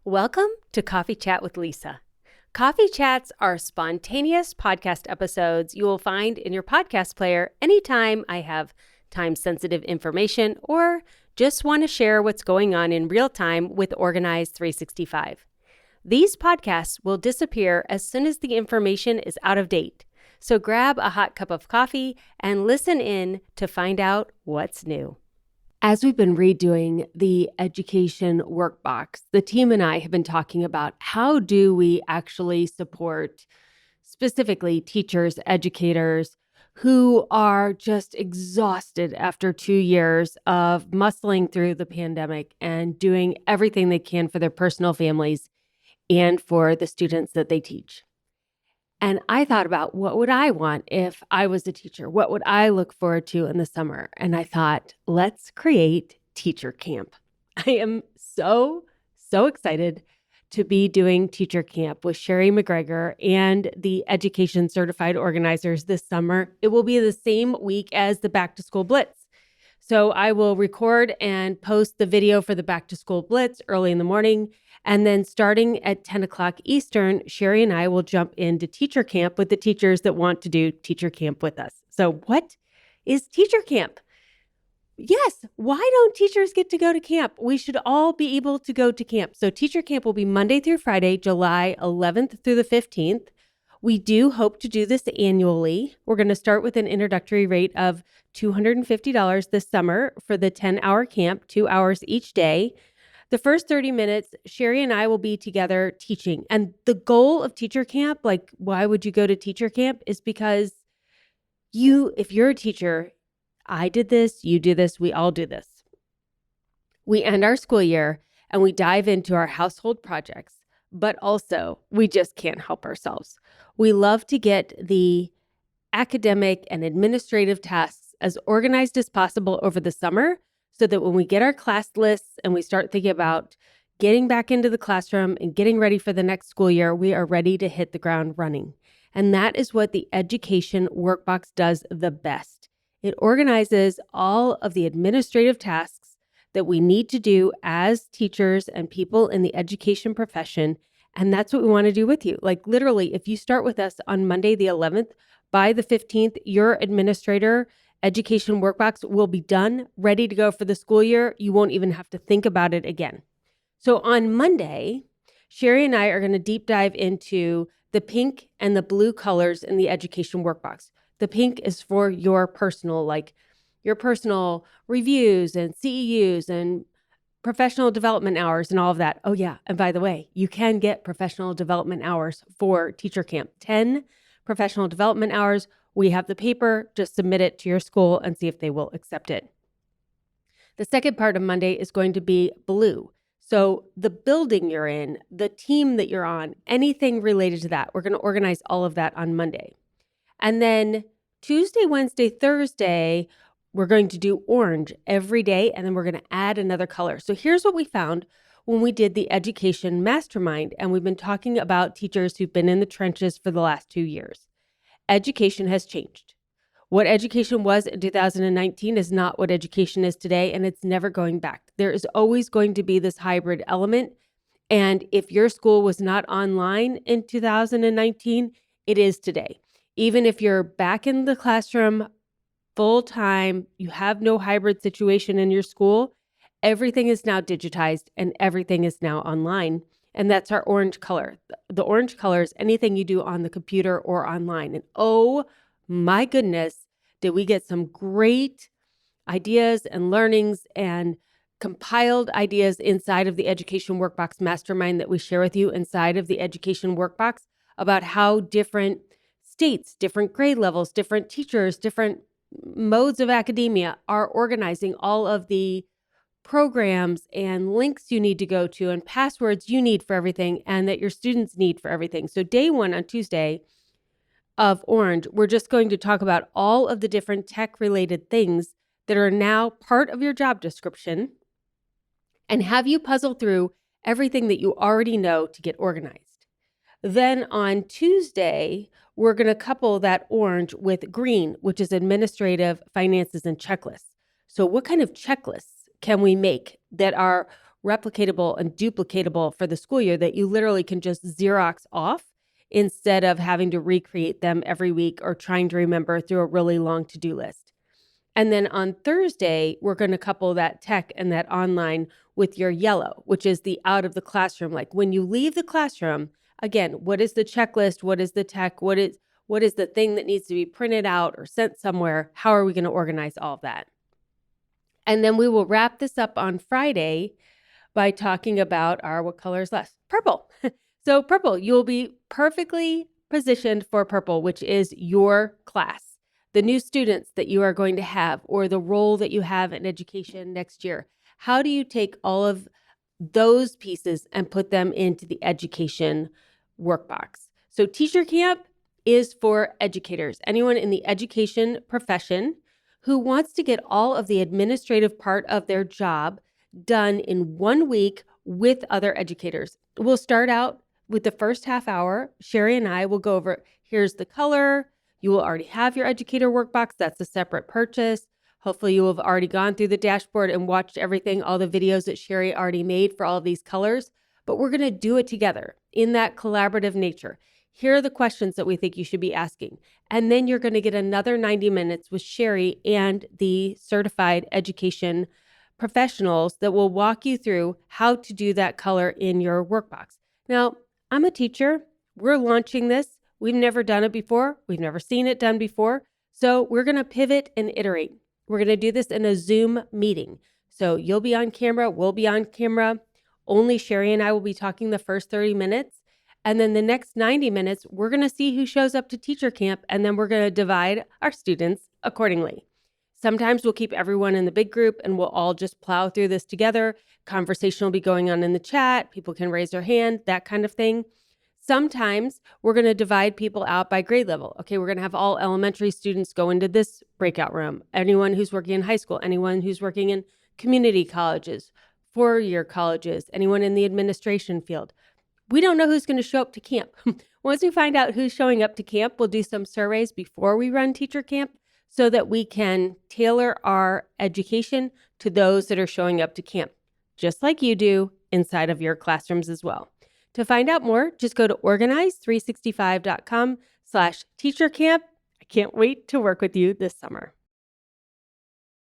Welcome to Coffee Chat with Lisa. Coffee Chats are spontaneous podcast episodes you will find in your podcast player anytime I have time-sensitive information or just want to share what's going on in real time with Organize 365. These podcasts will disappear as soon as the information is out of date. So grab a hot cup of coffee and listen in to find out what's new. As we've been redoing the Education Workbox, the team and I have been talking about how do we actually support specifically teachers, educators who are just exhausted after 2 years of muscling through the pandemic and doing everything they can for their personal families and for the students that they teach. And I thought about what would I want if I was a teacher? What would I look forward to in the summer? And I thought, let's create teacher camp. I am so excited to be doing teacher camp with Sheri MacGregor and the Education Certified Organizers this summer. It will be the same week as the Back to School Blitz. So I will record and post the video for the Back to School Blitz early in the morning. And then starting at 10 o'clock Eastern, Sheri and I will jump into teacher camp with the teachers that want to do teacher camp with us. So what is teacher camp? Yes, why don't teachers get to go to camp? We should all be able to go to camp. So teacher camp will be Monday through Friday, July 11th through the 15th. We do hope to do this annually. We're going to start with an introductory rate of $250 this summer for the 10-hour camp, 2 hours each day. The first 30 minutes, Sheri and I will be together teaching. And the goal of teacher camp, like why would you go to teacher camp, is because if you're a teacher, I did this, you do this, we all do this. We end our school year and we dive into our household projects, but also we just can't help ourselves. We love to get the academic and administrative tasks as organized as possible over the summer, so that when we get our class lists and we start thinking about getting back into the classroom and getting ready for the next school year, we are ready to hit the ground running. And that is what the Education Workbox does the best. It organizes all of the administrative tasks that we need to do as teachers and people in the education profession. And that's what we want to do with you. Like literally, if you start with us on Monday the 11th, by the 15th, your administrator Education Workbox will be done, ready to go for the school year. You won't even have to think about it again. So on Monday, Sheri and I are going to deep dive into the pink and the blue colors in the Education Workbox. The pink is for your personal reviews and CEUs and professional development hours and all of that. Oh yeah, and by the way, you can get professional development hours for teacher camp. 10 professional development hours. We have the paper, just submit it to your school and see if they will accept it. The second part of Monday is going to be blue. So the building you're in, the team that you're on, anything related to that, we're going to organize all of that on Monday. And then Tuesday, Wednesday, Thursday, we're going to do orange every day, and then we're going to add another color. So here's what we found when we did the Education Mastermind, and we've been talking about teachers who've been in the trenches for the last 2 years. Education has changed. What education was in 2019 is not what education is today, and it's never going back. There is always going to be this hybrid element. And if your school was not online in 2019, it is today. Even if you're back in the classroom full time, you have no hybrid situation in your school, everything is now digitized and everything is now online. And that's our orange color. The orange color is anything you do on the computer or online. And oh my goodness, did we get some great ideas and learnings and compiled ideas inside of the Education Workbox Mastermind that we share with you inside of the Education Workbox about how different states, different grade levels, different teachers, different modes of academia are organizing all of the programs and links you need to go to and passwords you need for everything and that your students need for everything. So day one on Tuesday of Orange, we're just going to talk about all of the different tech-related things that are now part of your job description and have you puzzle through everything that you already know to get organized. Then on Tuesday, we're going to couple that orange with green, which is administrative, finances, and checklists. So what kind of checklists can we make that are replicatable and duplicatable for the school year that you literally can just Xerox off instead of having to recreate them every week or trying to remember through a really long to-do list. And then on Thursday, we're going to couple that tech and that online with your yellow, which is the out of the classroom. Like when you leave the classroom, again, what is the checklist? What is the tech? What is the thing that needs to be printed out or sent somewhere? How are we going to organize all of that? And then we will wrap this up on Friday by talking about what color is left? Purple. So purple, you'll be perfectly positioned for purple, which is your class, the new students that you are going to have, or the role that you have in education next year. How do you take all of those pieces and put them into the education workbox? So teacher camp is for educators, anyone in the education profession who wants to get all of the administrative part of their job done in 1 week with other educators. We'll start out with the first half hour. Sheri and I will go over, here's the color. You will already have your educator workbox. That's a separate purchase. Hopefully you will have already gone through the dashboard and watched everything, all the videos that Sheri already made for all of these colors. But we're going to do it together in that collaborative nature. Here are the questions that we think you should be asking. And then you're going to get another 90 minutes with Sheri and the certified education professionals that will walk you through how to do that color in your workbox. Now, I'm a teacher. We're launching this. We've never done it before. We've never seen it done before. So we're going to pivot and iterate. We're going to do this in a Zoom meeting. So you'll be on camera. We'll be on camera. Only Sheri and I will be talking the first 30 minutes. And then the next 90 minutes, we're going to see who shows up to teacher camp. And then we're going to divide our students accordingly. Sometimes we'll keep everyone in the big group and we'll all just plow through this together. Conversation will be going on in the chat. People can raise their hand, that kind of thing. Sometimes we're going to divide people out by grade level. Okay, we're going to have all elementary students go into this breakout room. Anyone who's working in high school, anyone who's working in community colleges, four-year colleges, anyone in the administration field. We don't know who's going to show up to camp. Once we find out who's showing up to camp, we'll do some surveys before we run teacher camp so that we can tailor our education to those that are showing up to camp, just like you do inside of your classrooms as well. To find out more, just go to organize365.com/teachercamp. I can't wait to work with you this summer.